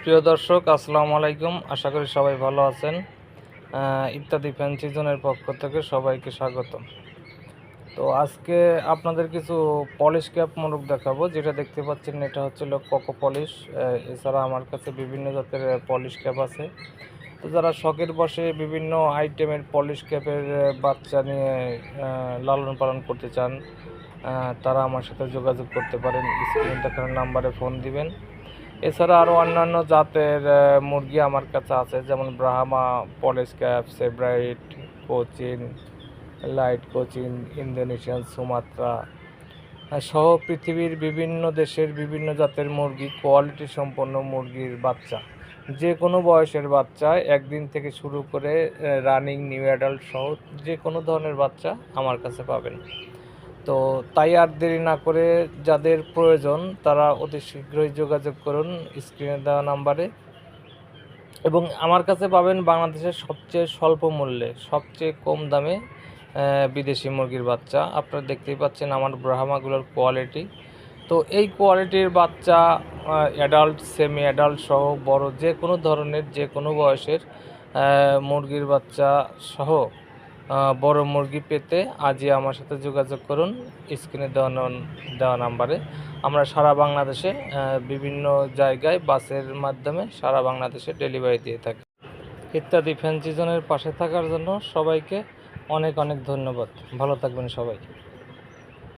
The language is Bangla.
প্রিয় দর্শক, আসসালামু আলাইকুম। আশা করি সবাই ভালো আছেন। ইত্যাদি ফ্যান্সি জোনের পক্ষ থেকে সবাইকে স্বাগতম। তো আজকে আপনাদের কিছু পলিশ ক্যাপ মোরগ দেখাবো। যেটা দেখতে পাচ্ছেন এটা হচ্ছিল কোকো পলিশ। এছাড়া আমার কাছে বিভিন্ন জাতের পলিশ ক্যাপ আছে। তো যারা শখের বশে বিভিন্ন আইটেমের পলিশ ক্যাপের বাচ্চা নিয়ে লালন পালন করতে চান, তারা আমার সাথে যোগাযোগ করতে পারেন। স্ক্রিনে দেখানো নাম্বারে ফোন দিবেন। এছাড়া আরও অন্যান্য জাতের মুরগি আমার কাছে আছে, যেমন Brahma, polish cap, Sebright, Cochin, light Cochin, Indonesian Sumatra সহ পৃথিবীর বিভিন্ন দেশের বিভিন্ন জাতের মুরগি, কোয়ালিটি সম্পন্ন মুরগির বাচ্চা, যে কোনো বয়সের বাচ্চা, একদিন থেকে শুরু করে রানিং নিউ অ্যাডাল্ট সহ যে কোনো ধরনের বাচ্চা আমার কাছে পাবেন। তো তাই আর দেরি না করে যাদের প্রয়োজন তারা অতি শীঘ্রই যোগাযোগ করুন স্ক্রিনে দেওয়া নাম্বারে। এবং আমার কাছে পাবেন বাংলাদেশের সবচেয়ে স্বল্প মূল্যে, সবচেয়ে কম দামে বিদেশি মুরগির বাচ্চা। আপনারা দেখতেই পাচ্ছেন আমার ব্রাহ্মাগুলোর কোয়ালিটি। তো এই কোয়ালিটির বাচ্চা অ্যাডাল্ট, সেমি অ্যাডাল্ট সহ বড় যে কোনো ধরনের, যে কোনো বয়সের মুরগির বাচ্চা সহ বড় মুরগি পেতে আজই আমার সাথে যোগাযোগ করুন স্ক্রিনে দেওয়া নাম্বারে। আমরা সারা বাংলাদেশে বিভিন্ন জায়গায় বাসের মাধ্যমে সারা বাংলাদেশে ডেলিভারি দিয়ে থাকি। ইত্যাদি ফ্যান্সি জোনের পাশে থাকার জন্য সবাইকে অনেক অনেক ধন্যবাদ। ভালো থাকবেন সবাই।